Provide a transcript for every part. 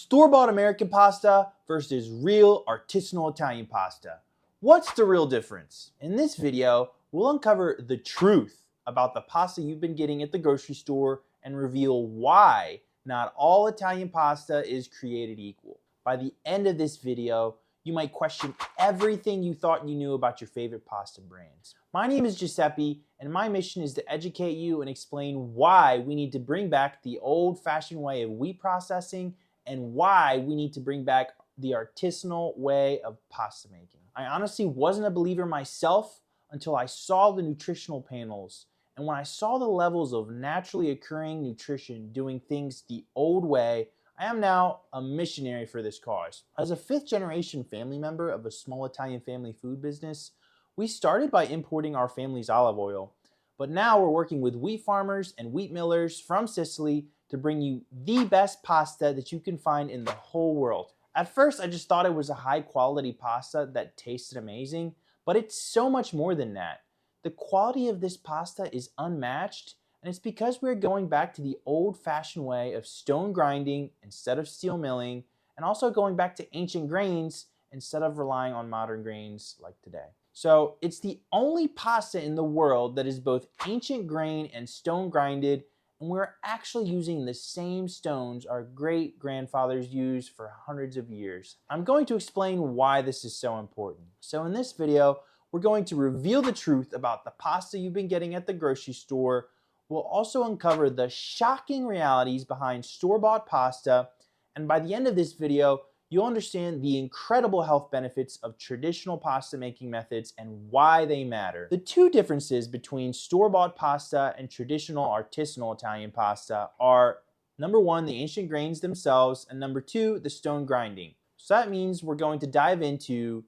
Store-bought American pasta versus real artisanal Italian pasta. What's the real difference? In this video, we'll uncover the truth about the pasta you've been getting at the grocery store and reveal why not all Italian pasta is created equal. By the end of this video, you might question everything you thought you knew about your favorite pasta brands. My name is Giuseppe, and my mission is to educate you and explain why we need to bring back the old-fashioned way of wheat processing and why we need to bring back the artisanal way of pasta making. I honestly wasn't a believer myself until I saw the nutritional panels, and when I saw the levels of naturally occurring nutrition doing things the old way, I am now a missionary for this cause. As a fifth-generation family member of a small Italian family food business, we started by importing our family's olive oil, but now we're working with wheat farmers and wheat millers from Sicily to bring you the best pasta that you can find in the whole world. At first, I just thought it was a high-quality pasta that tasted amazing, but it's so much more than that. The quality of this pasta is unmatched, and it's because we're going back to the old-fashioned way of stone grinding instead of steel milling, and also going back to ancient grains instead of relying on modern grains like today. So it's the only pasta in the world that is both ancient grain and stone grinded, and we're actually using the same stones our great-grandfathers used for hundreds of years. I'm going to explain why this is so important. So in this video, we're going to reveal the truth about the pasta you've been getting at the grocery store. We'll also uncover the shocking realities behind store-bought pasta, and by the end of this video, you'll understand the incredible health benefits of traditional pasta making methods and why they matter. The two differences between store-bought pasta and traditional artisanal Italian pasta are, number one, the ancient grains themselves, and number two, the stone grinding. So that means we're going to dive into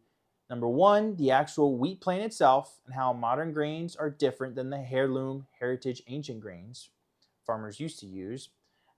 number one, the actual wheat plant itself and how modern grains are different than the heirloom, heritage, ancient grains farmers used to use.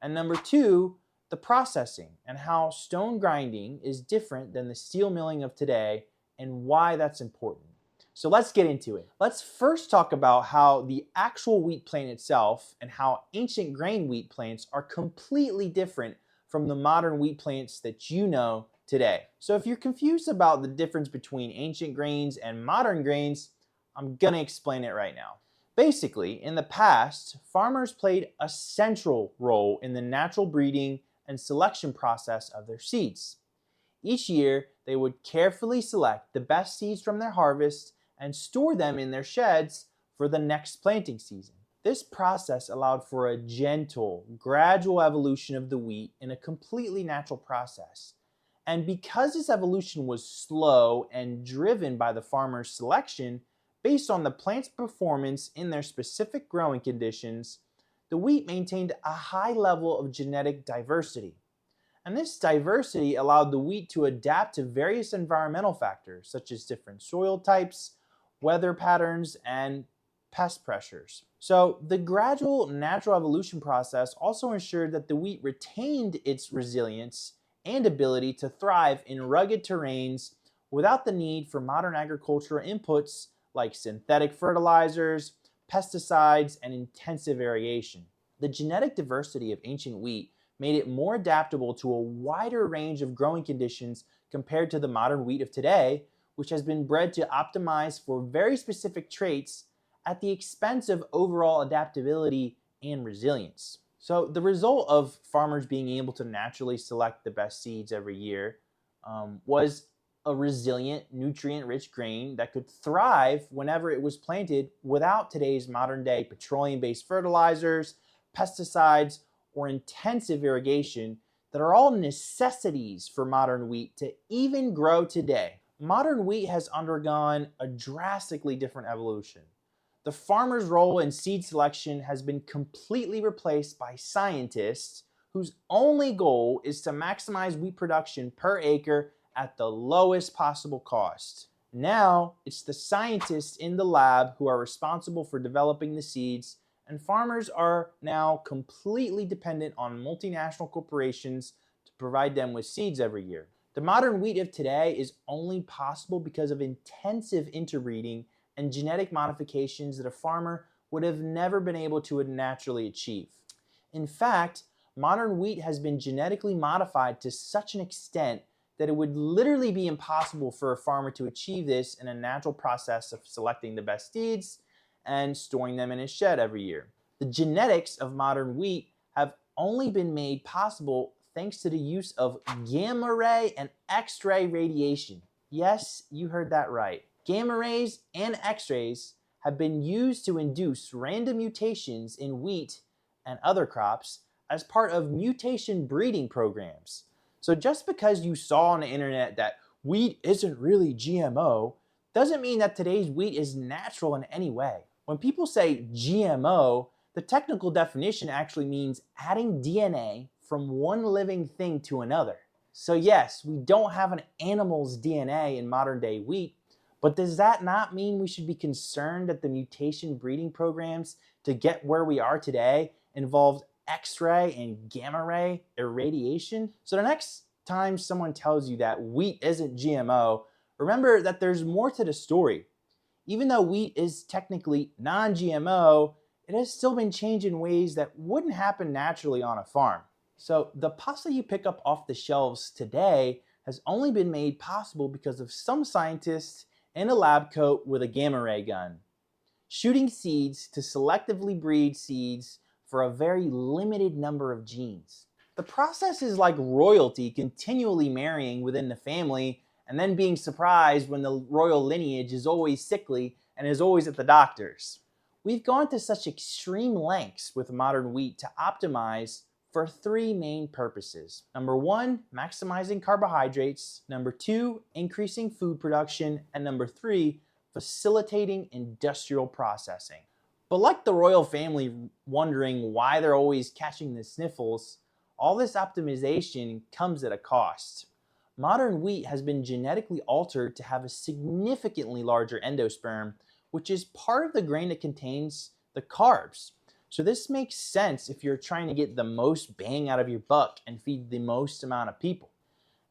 And number two, the processing and how stone grinding is different than the steel milling of today and why that's important. So let's get into it. Let's first talk about how the actual wheat plant itself and how ancient grain wheat plants are completely different from the modern wheat plants that you know today. So if you're confused about the difference between ancient grains and modern grains, I'm gonna explain it right now. Basically, in the past, farmers played a central role in the natural breeding and selection process of their seeds. Each year, they would carefully select the best seeds from their harvest and store them in their sheds for the next planting season. This process allowed for a gentle, gradual evolution of the wheat in a completely natural process. And because this evolution was slow and driven by the farmer's selection, based on the plant's performance in their specific growing conditions, the wheat maintained a high level of genetic diversity. And this diversity allowed the wheat to adapt to various environmental factors, such as different soil types, weather patterns, and pest pressures. So the gradual natural evolution process also ensured that the wheat retained its resilience and ability to thrive in rugged terrains without the need for modern agricultural inputs like synthetic fertilizers, pesticides, and intensive irrigation. The genetic diversity of ancient wheat made it more adaptable to a wider range of growing conditions compared to the modern wheat of today, which has been bred to optimize for very specific traits at the expense of overall adaptability and resilience. So the result of farmers being able to naturally select the best seeds every year was a resilient, nutrient-rich grain that could thrive whenever it was planted without today's modern-day petroleum-based fertilizers, pesticides, or intensive irrigation that are all necessities for modern wheat to even grow today. Modern wheat has undergone a drastically different evolution. The farmer's role in seed selection has been completely replaced by scientists whose only goal is to maximize wheat production per acre at the lowest possible cost. Now, it's the scientists in the lab who are responsible for developing the seeds, and farmers are now completely dependent on multinational corporations to provide them with seeds every year. The modern wheat of today is only possible because of intensive interbreeding and genetic modifications that a farmer would have never been able to naturally achieve. In fact, modern wheat has been genetically modified to such an extent that it would literally be impossible for a farmer to achieve this in a natural process of selecting the best seeds and storing them in his shed every year. The genetics of modern wheat have only been made possible thanks to the use of gamma ray and X-ray radiation. Yes, you heard that right. Gamma rays and X-rays have been used to induce random mutations in wheat and other crops as part of mutation breeding programs. So just because you saw on the internet that wheat isn't really GMO, doesn't mean that today's wheat is natural in any way. When people say GMO, the technical definition actually means adding DNA from one living thing to another. So yes, we don't have an animal's DNA in modern day wheat, but does that not mean we should be concerned that the mutation breeding programs to get where we are today involved X-ray and gamma ray irradiation? So the next time someone tells you that wheat isn't GMO, remember that there's more to the story. Even though wheat is technically non-GMO, it has still been changed in ways that wouldn't happen naturally on a farm. So the pasta you pick up off the shelves today has only been made possible because of some scientists in a lab coat with a gamma ray gun, shooting seeds to selectively breed seeds for a very limited number of genes. The process is like royalty continually marrying within the family and then being surprised when the royal lineage is always sickly and is always at the doctor's. We've gone to such extreme lengths with modern wheat to optimize for three main purposes. Number one, maximizing carbohydrates. Number two, increasing food production. And number three, facilitating industrial processing. But like the royal family wondering why they're always catching the sniffles, all this optimization comes at a cost. Modern wheat has been genetically altered to have a significantly larger endosperm, which is part of the grain that contains the carbs. So this makes sense if you're trying to get the most bang out of your buck and feed the most amount of people.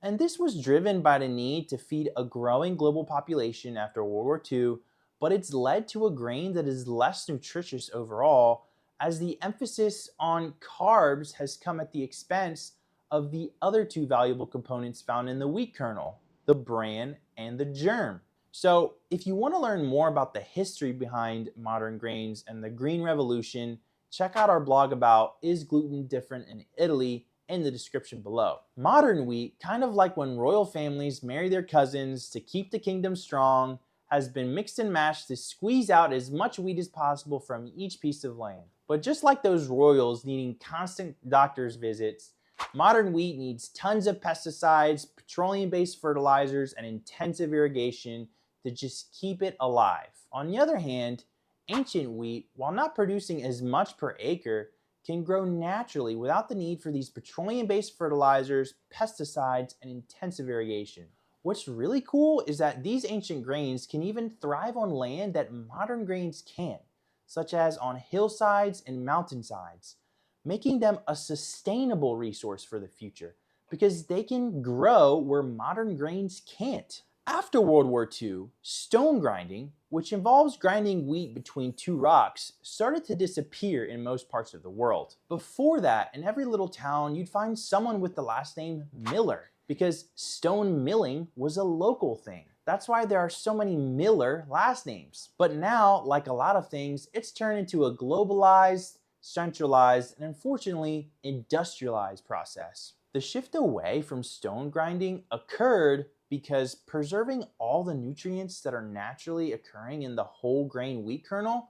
And this was driven by the need to feed a growing global population after World War II, but it's led to a grain that is less nutritious overall, as the emphasis on carbs has come at the expense of the other two valuable components found in the wheat kernel, the bran and the germ. So if you want to learn more about the history behind modern grains and the Green Revolution, check out our blog about Is Gluten Different in Italy in the description below. Modern wheat, kind of like when royal families marry their cousins to keep the kingdom strong, has been mixed and matched to squeeze out as much wheat as possible from each piece of land. But just like those royals needing constant doctor's visits, modern wheat needs tons of pesticides, petroleum-based fertilizers, and intensive irrigation to just keep it alive. On the other hand, ancient wheat, while not producing as much per acre, can grow naturally without the need for these petroleum-based fertilizers, pesticides, and intensive irrigation. What's really cool is that these ancient grains can even thrive on land that modern grains can't, such as on hillsides and mountainsides, making them a sustainable resource for the future because they can grow where modern grains can't. After World War II, stone grinding, which involves grinding wheat between two rocks, started to disappear in most parts of the world. Before that, in every little town, you'd find someone with the last name Miller, because stone milling was a local thing. That's why there are so many Miller last names. But now, like a lot of things, it's turned into a globalized, centralized, and unfortunately, industrialized process. The shift away from stone grinding occurred because preserving all the nutrients that are naturally occurring in the whole grain wheat kernel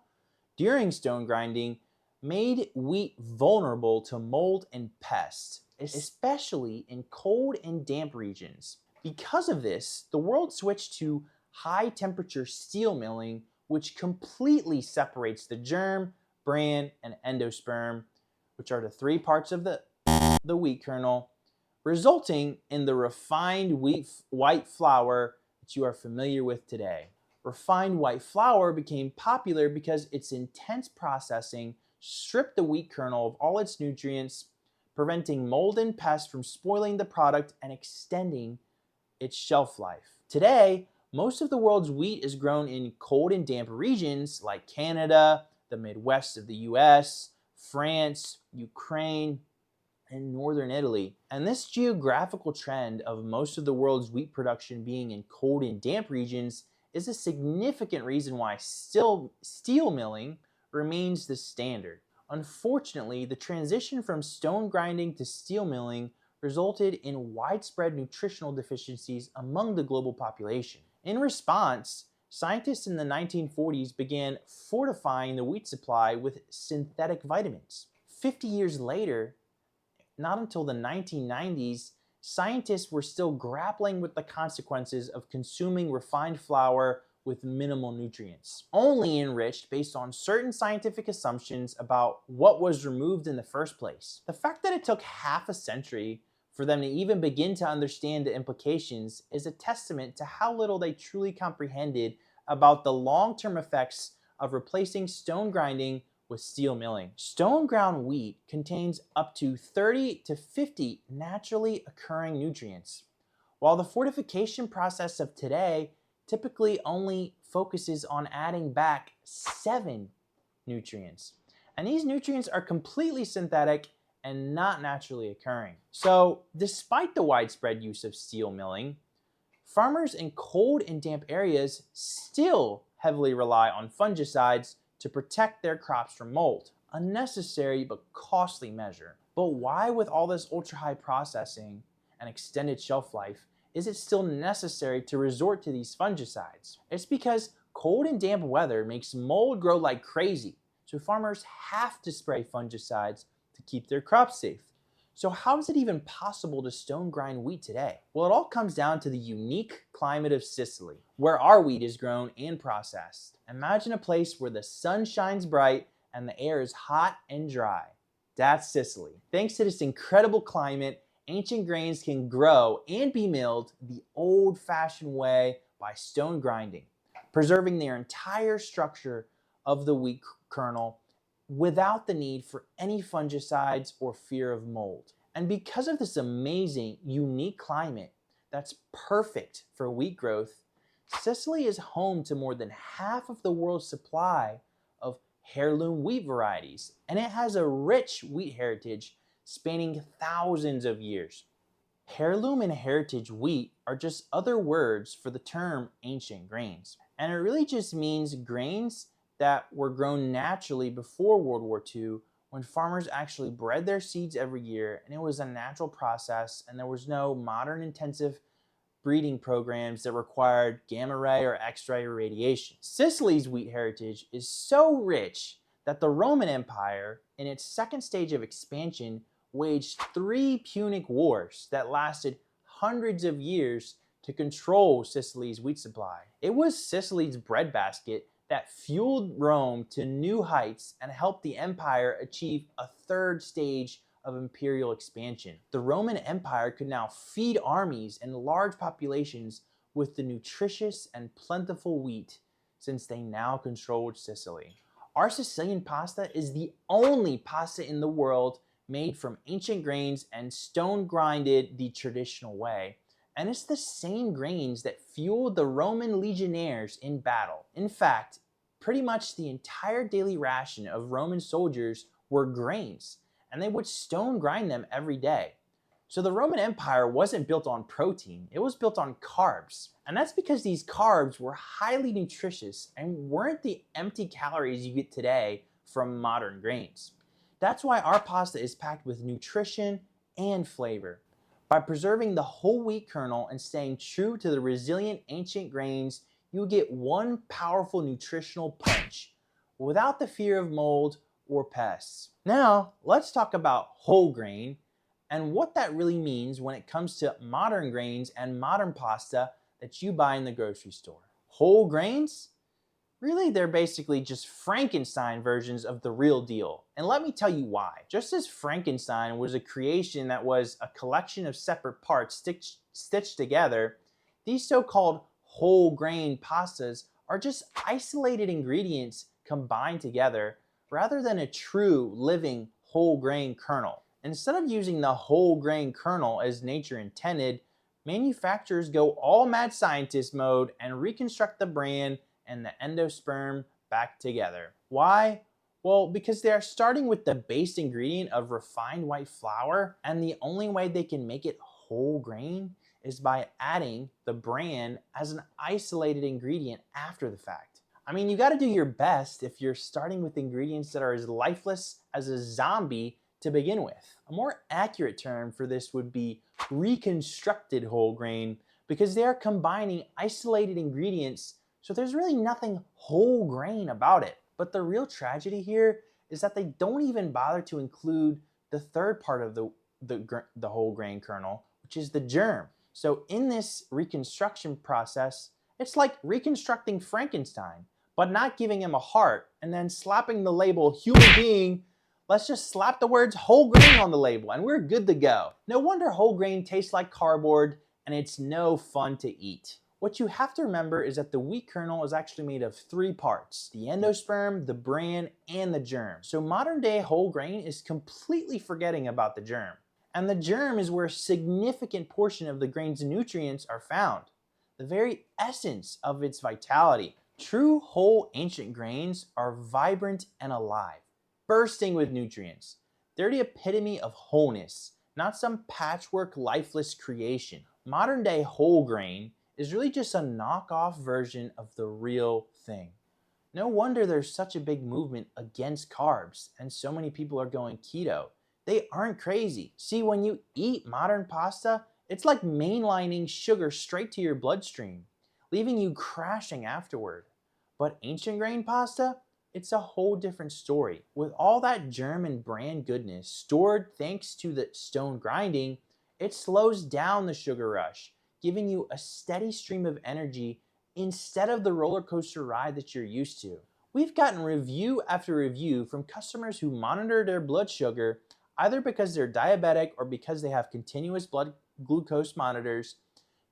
during stone grinding made wheat vulnerable to mold and pests, especially in cold and damp regions. Because of this, the world switched to high temperature steel milling, which completely separates the germ, bran, and endosperm, which are the three parts of the wheat kernel, resulting in the refined white flour that you are familiar with today. Refined white flour became popular because its intense processing stripped the wheat kernel of all its nutrients, preventing mold and pests from spoiling the product and extending its shelf life. Today, most of the world's wheat is grown in cold and damp regions like Canada, the Midwest of the US, France, Ukraine, in northern Italy. And this geographical trend of most of the world's wheat production being in cold and damp regions is a significant reason why still steel milling remains the standard. Unfortunately, the transition from stone grinding to steel milling resulted in widespread nutritional deficiencies among the global population. In response, scientists in the 1940s began fortifying the wheat supply with synthetic vitamins. 50 years later, not until the 1990s, scientists were still grappling with the consequences of consuming refined flour with minimal nutrients, only enriched based on certain scientific assumptions about what was removed in the first place. The fact that it took half a century for them to even begin to understand the implications is a testament to how little they truly comprehended about the long-term effects of replacing stone grinding with steel milling. Stone ground wheat contains up to 30 to 50 naturally occurring nutrients, while the fortification process of today typically only focuses on adding back 7 nutrients. And these nutrients are completely synthetic and not naturally occurring. So, despite the widespread use of steel milling, farmers in cold and damp areas still heavily rely on fungicides to protect their crops from mold. A necessary but costly measure. But why, with all this ultra-high processing and extended shelf life, is it still necessary to resort to these fungicides? It's because cold and damp weather makes mold grow like crazy, so farmers have to spray fungicides to keep their crops safe. So how is it even possible to stone grind wheat today? Well, it all comes down to the unique climate of Sicily, where our wheat is grown and processed. Imagine a place where the sun shines bright and the air is hot and dry. That's Sicily. Thanks to this incredible climate, ancient grains can grow and be milled the old-fashioned way by stone grinding, preserving their entire structure of the wheat kernel without the need for any fungicides or fear of mold. And because of this amazing, unique climate that's perfect for wheat growth, Sicily is home to more than half of the world's supply of heirloom wheat varieties, and it has a rich wheat heritage spanning thousands of years. Heirloom and heritage wheat are just other words for the term ancient grains, and it really just means grains that were grown naturally before World War II, when farmers actually bred their seeds every year, and it was a natural process, and there was no modern intensive breeding programs that required gamma ray or X-ray irradiation. Sicily's wheat heritage is so rich that the Roman Empire, in its second stage of expansion, waged 3 Punic Wars that lasted hundreds of years to control Sicily's wheat supply. It was Sicily's breadbasket that fueled Rome to new heights and helped the empire achieve a third stage of imperial expansion. The Roman Empire could now feed armies and large populations with the nutritious and plentiful wheat, since they now controlled Sicily. Our Sicilian pasta is the only pasta in the world made from ancient grains and stone grinded the traditional way. And it's the same grains that fueled the Roman legionnaires in battle. In fact, pretty much the entire daily ration of Roman soldiers were grains, and they would stone grind them every day. So the Roman Empire wasn't built on protein, it was built on carbs. And that's because these carbs were highly nutritious and weren't the empty calories you get today from modern grains. That's why our pasta is packed with nutrition and flavor. By preserving the whole wheat kernel and staying true to the resilient ancient grains, you get one powerful nutritional punch without the fear of mold or pests. Now, let's talk about whole grain and what that really means when it comes to modern grains and modern pasta that you buy in the grocery store. Whole grains? Really, they're basically just Frankenstein versions of the real deal. And let me tell you why. Just as Frankenstein was a creation that was a collection of separate parts stitched together, these so-called whole grain pastas are just isolated ingredients combined together rather than a true living whole grain kernel. Instead of using the whole grain kernel as nature intended, manufacturers go all mad scientist mode and reconstruct the bran and the endosperm back together. Why? Well, because they are starting with the base ingredient of refined white flour, and the only way they can make it whole grain is by adding the bran as an isolated ingredient after the fact. I mean, you got to do your best if you're starting with ingredients that are as lifeless as a zombie to begin with. A more accurate term for this would be reconstructed whole grain, because they are combining isolated ingredients, so there's really nothing whole grain about it. But the real tragedy here is that they don't even bother to include the third part of the whole grain kernel, which is the germ. So in this reconstruction process, it's like reconstructing Frankenstein, but not giving him a heart and then slapping the label human being. Let's just slap the words whole grain on the label and we're good to go. No wonder whole grain tastes like cardboard and it's no fun to eat. What you have to remember is that the wheat kernel is actually made of 3 parts: the endosperm, the bran, and the germ. So modern day whole grain is completely forgetting about the germ. And the germ is where a significant portion of the grain's nutrients are found, the very essence of its vitality. True whole ancient grains are vibrant and alive, bursting with nutrients. They're the epitome of wholeness, not some patchwork lifeless creation. Modern day whole grain is really just a knockoff version of the real thing. No wonder there's such a big movement against carbs and so many people are going keto. They aren't crazy. See, when you eat modern pasta, it's like mainlining sugar straight to your bloodstream, leaving you crashing afterward. But ancient grain pasta, it's a whole different story. With all that germ and bran goodness stored thanks to the stone grinding, it slows down the sugar rush, giving you a steady stream of energy instead of the roller coaster ride that you're used to. We've gotten review after review from customers who monitor their blood sugar, either because they're diabetic or because they have continuous blood glucose monitors,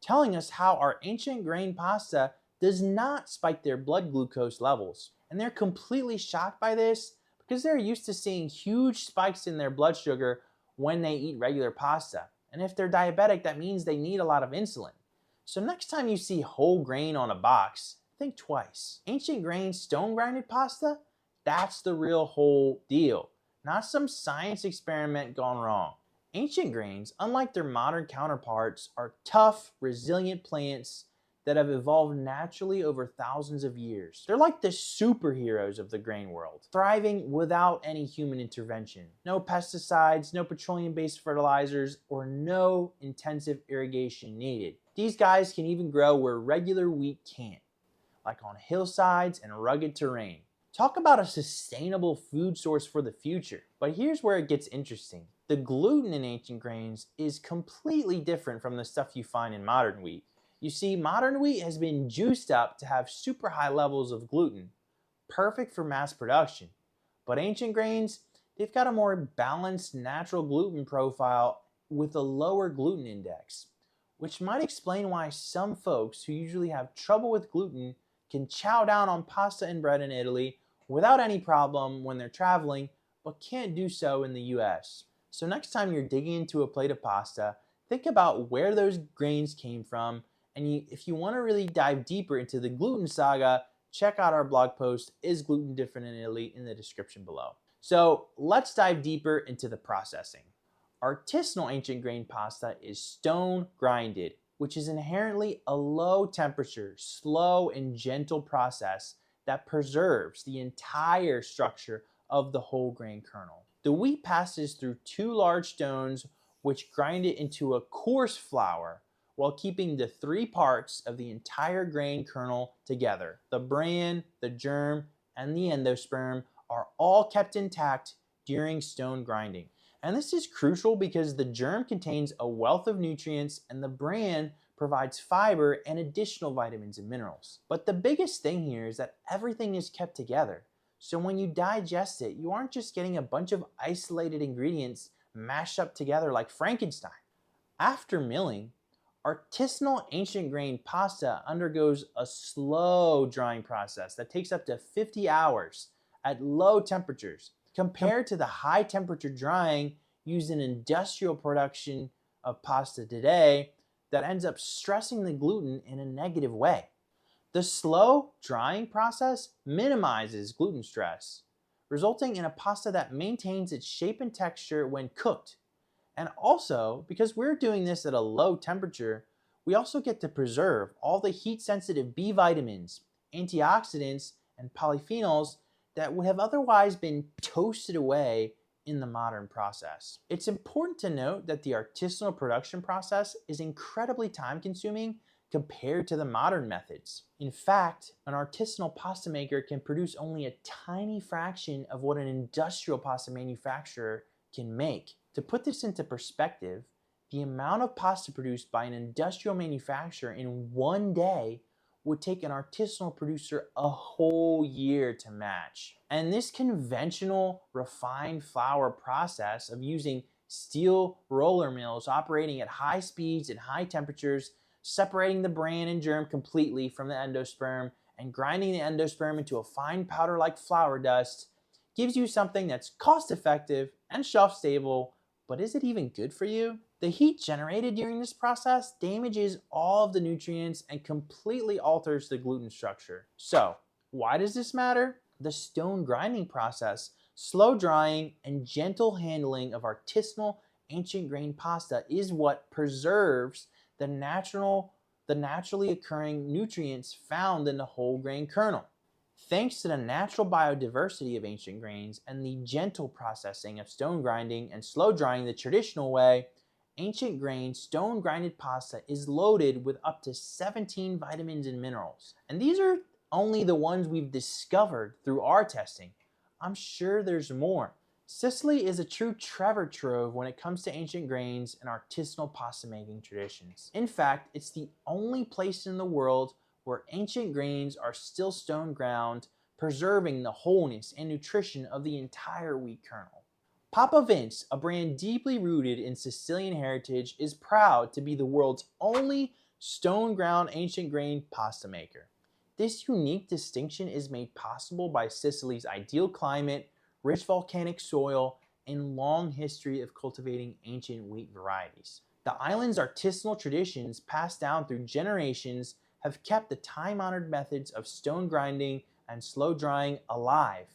telling us how our ancient grain pasta does not spike their blood glucose levels. And they're completely shocked by this because they're used to seeing huge spikes in their blood sugar when they eat regular pasta. And if they're diabetic, that means they need a lot of insulin. So next time you see whole grain on a box, think twice. Ancient grain stone grinded pasta, that's the real whole deal, not some science experiment gone wrong. Ancient grains, unlike their modern counterparts, are tough, resilient plants that have evolved naturally over thousands of years. They're like the superheroes of the grain world, thriving without any human intervention. No pesticides, no petroleum-based fertilizers, or no intensive irrigation needed. These guys can even grow where regular wheat can't, like on hillsides and rugged terrain. Talk about a sustainable food source for the future. But here's where it gets interesting. The gluten in ancient grains is completely different from the stuff you find in modern wheat. You see, modern wheat has been juiced up to have super high levels of gluten, perfect for mass production. But ancient grains, they've got a more balanced natural gluten profile with a lower gluten index, which might explain why some folks who usually have trouble with gluten can chow down on pasta and bread in Italy without any problem when they're traveling, but can't do so in the US. So next time you're digging into a plate of pasta, think about where those grains came from. And if you want to really dive deeper into the gluten saga, check out our blog post, Is Gluten Different in Italy, in the description below. So let's dive deeper into the processing. Artisanal ancient grain pasta is stone grinded, which is inherently a low temperature, slow and gentle process that preserves the entire structure of the whole grain kernel. The wheat passes through 2 large stones which grind it into a coarse flour, while keeping the 3 parts of the entire grain kernel together. The bran, the germ, and the endosperm are all kept intact during stone grinding. And this is crucial because the germ contains a wealth of nutrients and the bran provides fiber and additional vitamins and minerals. But the biggest thing here is that everything is kept together. So when you digest it, you aren't just getting a bunch of isolated ingredients mashed up together like Frankenstein. After milling, artisanal ancient grain pasta undergoes a slow drying process that takes up to 50 hours at low temperatures, compared to the high temperature drying used in industrial production of pasta today that ends up stressing the gluten in a negative way. The slow drying process minimizes gluten stress, resulting in a pasta that maintains its shape and texture when cooked. And also, because we're doing this at a low temperature, we also get to preserve all the heat-sensitive B vitamins, antioxidants, and polyphenols that would have otherwise been toasted away in the modern process. It's important to note that the artisanal production process is incredibly time-consuming compared to the modern methods. In fact, an artisanal pasta maker can produce only a tiny fraction of what an industrial pasta manufacturer can make. To put this into perspective, the amount of pasta produced by an industrial manufacturer in one day would take an artisanal producer a whole year to match. And this conventional refined flour process of using steel roller mills operating at high speeds and high temperatures, separating the bran and germ completely from the endosperm and grinding the endosperm into a fine powder like flour dust, gives you something that's cost effective and shelf stable, but is it even good for you? The heat generated during this process damages all of the nutrients and completely alters the gluten structure. So, why does this matter? The stone grinding process, slow drying, and gentle handling of artisanal ancient grain pasta is what preserves the naturally occurring nutrients found in the whole grain kernel. Thanks to the natural biodiversity of ancient grains and the gentle processing of stone grinding and slow drying the traditional way, ancient grain stone grinded pasta is loaded with up to 17 vitamins and minerals. And these are only the ones we've discovered through our testing. I'm sure there's more. Sicily is a true treasure trove when it comes to ancient grains and artisanal pasta making traditions. In fact, it's the only place in the world where ancient grains are still stone ground, preserving the wholeness and nutrition of the entire wheat kernel. Papa Vince, a brand deeply rooted in Sicilian heritage, is proud to be the world's only stone ground ancient grain pasta maker. This unique distinction is made possible by Sicily's ideal climate, rich volcanic soil, and long history of cultivating ancient wheat varieties. The island's artisanal traditions, passed down through generations, have kept the time-honored methods of stone grinding and slow drying alive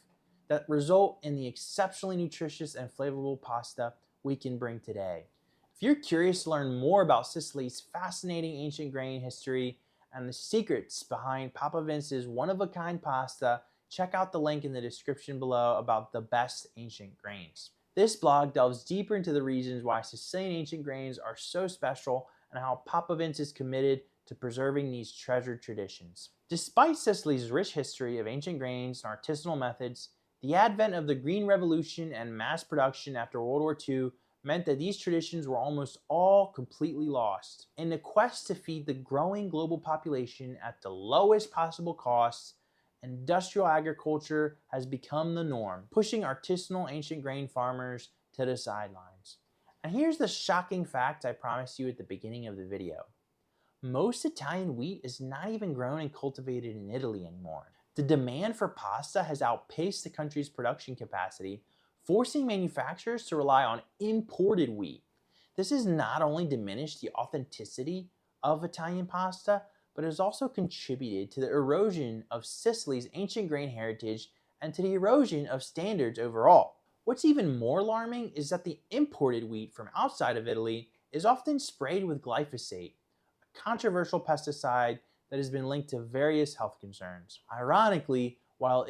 that result in the exceptionally nutritious and flavorful pasta we can bring today. If you're curious to learn more about Sicily's fascinating ancient grain history and the secrets behind Papa Vince's one-of-a-kind pasta, check out the link in the description below about the best ancient grains. This blog delves deeper into the reasons why Sicilian ancient grains are so special and how Papa Vince is committed to preserving these treasured traditions. Despite Sicily's rich history of ancient grains and artisanal methods, the advent of the Green Revolution and mass production after World War II meant that these traditions were almost all completely lost. In the quest to feed the growing global population at the lowest possible costs, industrial agriculture has become the norm, pushing artisanal ancient grain farmers to the sidelines. And here's the shocking fact I promised you at the beginning of the video. Most Italian wheat is not even grown and cultivated in Italy anymore. The demand for pasta has outpaced the country's production capacity, forcing manufacturers to rely on imported wheat. This has not only diminished the authenticity of Italian pasta, but has also contributed to the erosion of Sicily's ancient grain heritage and to the erosion of standards overall. What's even more alarming is that the imported wheat from outside of Italy is often sprayed with glyphosate, a controversial pesticide that has been linked to various health concerns. Ironically, while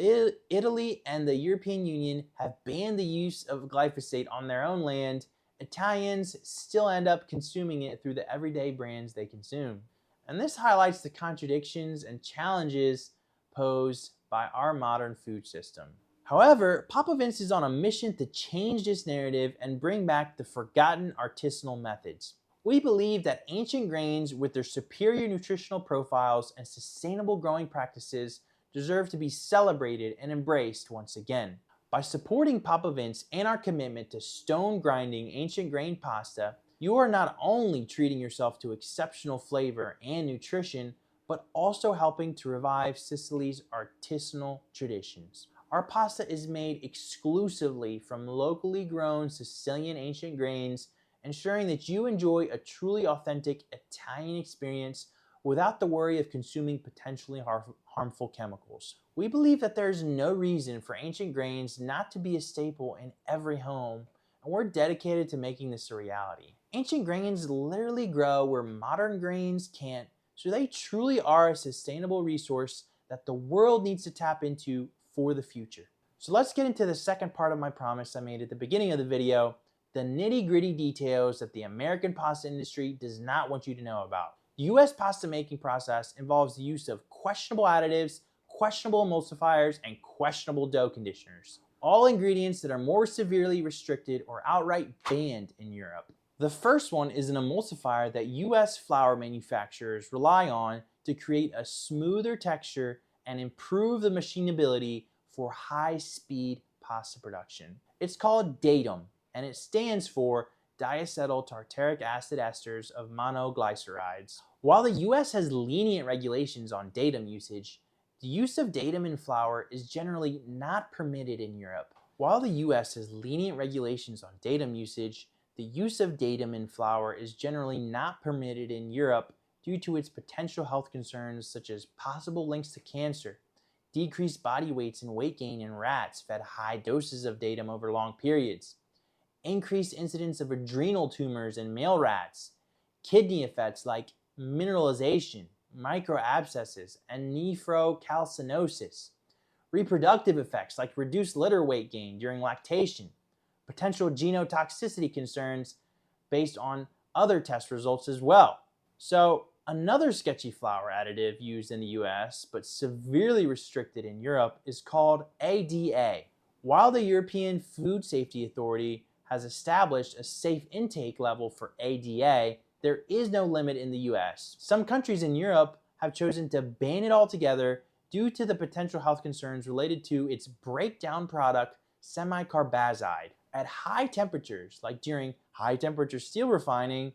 Italy and the European Union have banned the use of glyphosate on their own land, Italians still end up consuming it through the everyday brands they consume. And this highlights the contradictions and challenges posed by our modern food system. However, Papa Vince is on a mission to change this narrative and bring back the forgotten artisanal methods. We believe that ancient grains with their superior nutritional profiles and sustainable growing practices deserve to be celebrated and embraced once again. By supporting Papa Vince and our commitment to stone grinding ancient grain pasta, you are not only treating yourself to exceptional flavor and nutrition, but also helping to revive Sicily's artisanal traditions. Our pasta is made exclusively from locally grown Sicilian ancient grains, ensuring that you enjoy a truly authentic Italian experience without the worry of consuming potentially harmful chemicals. We believe that there's no reason for ancient grains not to be a staple in every home, and we're dedicated to making this a reality. Ancient grains literally grow where modern grains can't, so they truly are a sustainable resource that the world needs to tap into for the future. So let's get into the second part of my promise I made at the beginning of the video, the nitty-gritty details that the American pasta industry does not want you to know about. The US pasta making process involves the use of questionable additives, questionable emulsifiers, and questionable dough conditioners. All ingredients that are more severely restricted or outright banned in Europe. The first one is an emulsifier that US flour manufacturers rely on to create a smoother texture and improve the machinability for high-speed pasta production. It's called datum, and it stands for diacetyl tartaric acid esters of monoglycerides. While the US has lenient regulations on datum usage, the use of datum in flour is generally not permitted in Europe. While the US has lenient regulations on datum usage, the use of datum in flour is generally not permitted in Europe due to its potential health concerns such as possible links to cancer, decreased body weights and weight gain in rats fed high doses of datum over long periods, increased incidence of adrenal tumors in male rats, kidney effects like mineralization, microabscesses, and nephrocalcinosis, reproductive effects like reduced litter weight gain during lactation, potential genotoxicity concerns based on other test results as well. So another sketchy flour additive used in the US but severely restricted in Europe is called ADA. While the European Food Safety Authority has established a safe intake level for ADA, there is no limit in the US. Some countries in Europe have chosen to ban it altogether due to the potential health concerns related to its breakdown product, semicarbazide. At high temperatures, like during high temperature steel refining,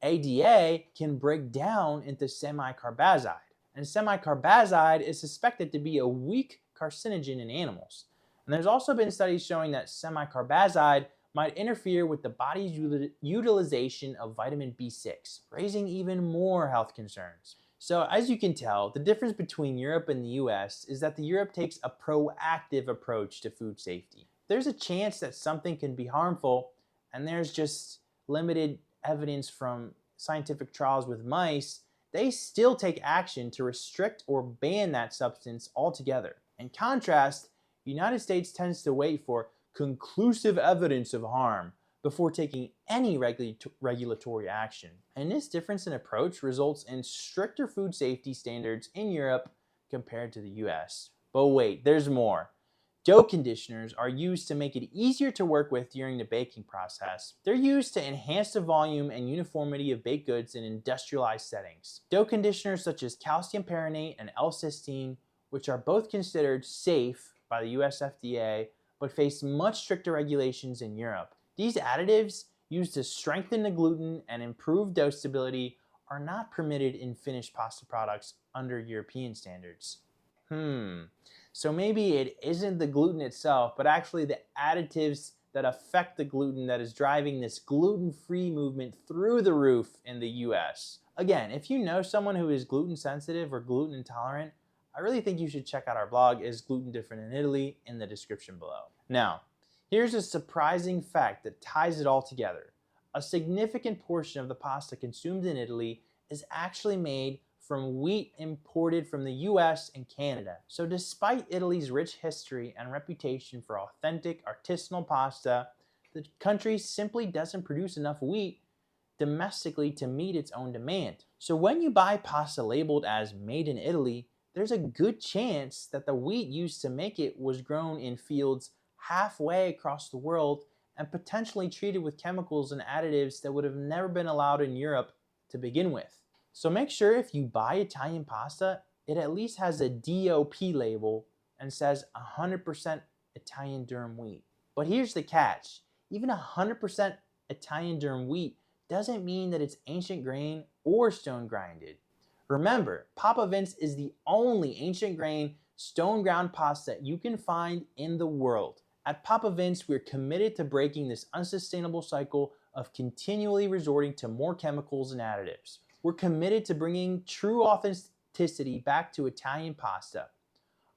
ADA can break down into semicarbazide. And semicarbazide is suspected to be a weak carcinogen in animals. And there's also been studies showing that semicarbazide might interfere with the body's utilization of vitamin B6, raising even more health concerns. So as you can tell, the difference between Europe and the US is that Europe takes a proactive approach to food safety. There's a chance that something can be harmful, and there's just limited evidence from scientific trials with mice, they still take action to restrict or ban that substance altogether. In contrast, the United States tends to wait for conclusive evidence of harm before taking any regulatory action. And this difference in approach results in stricter food safety standards in Europe compared to the US. But wait, there's more. Dough conditioners are used to make it easier to work with during the baking process. They're used to enhance the volume and uniformity of baked goods in industrialized settings. Dough conditioners such as calcium parinate and L-cysteine, which are both considered safe by the US FDA, but face much stricter regulations in Europe. These additives, used to strengthen the gluten and improve dough stability, are not permitted in finished pasta products under European standards. So maybe it isn't the gluten itself, but actually the additives that affect the gluten that is driving this gluten-free movement through the roof in the US. Again, if you know someone who is gluten sensitive or gluten intolerant, I really think you should check out our blog, Is Gluten Different in Italy, in the description below. Now, here's a surprising fact that ties it all together. A significant portion of the pasta consumed in Italy is actually made from wheat imported from the US and Canada. So despite Italy's rich history and reputation for authentic artisanal pasta, the country simply doesn't produce enough wheat domestically to meet its own demand. So when you buy pasta labeled as made in Italy, there's a good chance that the wheat used to make it was grown in fields halfway across the world and potentially treated with chemicals and additives that would have never been allowed in Europe to begin with. So make sure if you buy Italian pasta, it at least has a DOP label and says 100% Italian durum wheat. But here's the catch. Even 100% Italian durum wheat doesn't mean that it's ancient grain or stone grinded. Remember, Papa Vince is the only ancient grain stone ground pasta you can find in the world. At Papa Vince, we're committed to breaking this unsustainable cycle of continually resorting to more chemicals and additives. We're committed to bringing true authenticity back to Italian pasta.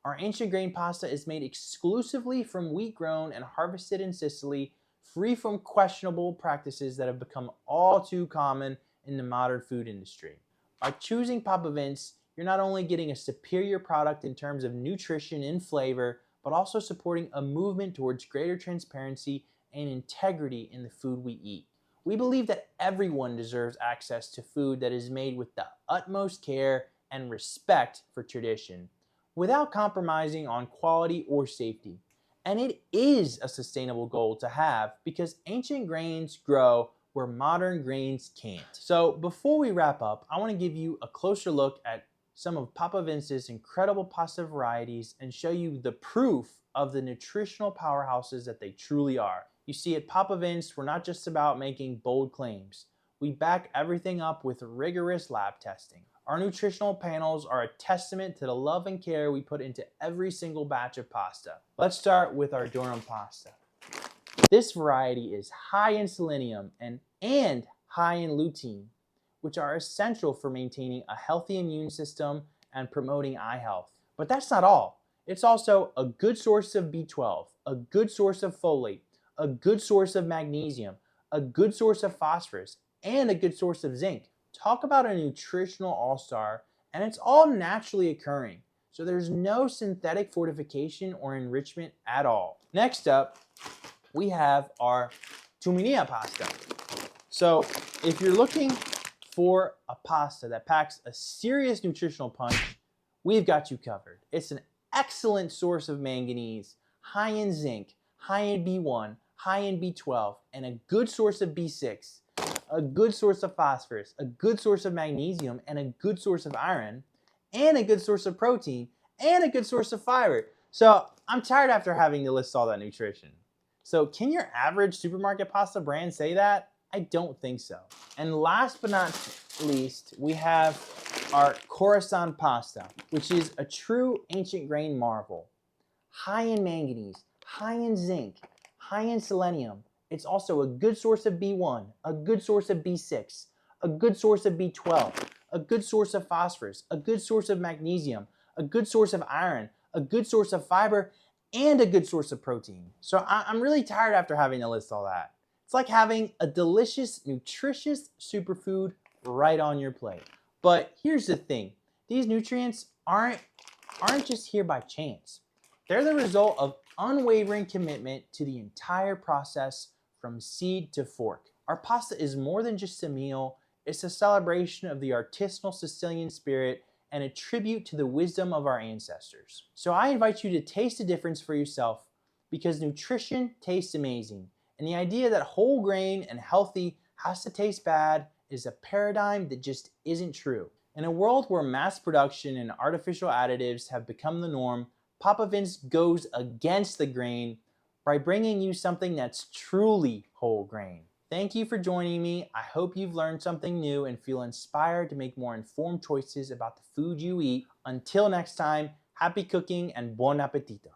Our ancient grain pasta is made exclusively from wheat grown and harvested in Sicily, free from questionable practices that have become all too common in the modern food industry. By choosing Papa Vince, you're not only getting a superior product in terms of nutrition and flavor, but also supporting a movement towards greater transparency and integrity in the food we eat. We believe that everyone deserves access to food that is made with the utmost care and respect for tradition, without compromising on quality or safety. And it is a sustainable goal to have because ancient grains grow where modern grains can't. So before we wrap up, I want to give you a closer look at some of Papa Vince's incredible pasta varieties and show you the proof of the nutritional powerhouses that they truly are. You see, at Papa Vince, we're not just about making bold claims. We back everything up with rigorous lab testing. Our nutritional panels are a testament to the love and care we put into every single batch of pasta. Let's start with our durum pasta. This variety is high in selenium and high in lutein, which are essential for maintaining a healthy immune system and promoting eye health. But that's not all. It's also a good source of B12, a good source of folate, a good source of magnesium, a good source of phosphorus, and a good source of zinc. Talk about a nutritional all-star, and it's all naturally occurring. So there's no synthetic fortification or enrichment at all. Next up, we have our tumminea pasta. So if you're looking for a pasta that packs a serious nutritional punch, we've got you covered. It's an excellent source of manganese, high in zinc, high in B1, high in B12, and a good source of B6, a good source of phosphorus, a good source of magnesium, and a good source of iron, and a good source of protein, and a good source of fiber. So I'm tired after having to list all that nutrition. So can your average supermarket pasta brand say that? I don't think so. And last but not least, we have our Khorasan pasta, which is a true ancient grain marvel. High in manganese, high in zinc, high in selenium. It's also a good source of B1, a good source of B6, a good source of B12, a good source of phosphorus, a good source of magnesium, a good source of iron, a good source of fiber, and a good source of protein. So I'm really tired after having to list all that. It's like having a delicious, nutritious superfood right on your plate. But here's the thing. These nutrients aren't just here by chance. They're the result of unwavering commitment to the entire process from seed to fork. Our pasta is more than just a meal. It's a celebration of the artisanal Sicilian spirit and a tribute to the wisdom of our ancestors. So I invite you to taste the difference for yourself because nutrition tastes amazing. And the idea that whole grain and healthy has to taste bad is a paradigm that just isn't true. In a world where mass production and artificial additives have become the norm, Papa Vince goes against the grain by bringing you something that's truly whole grain. Thank you for joining me. I hope you've learned something new and feel inspired to make more informed choices about the food you eat. Until next time, happy cooking and buon appetito.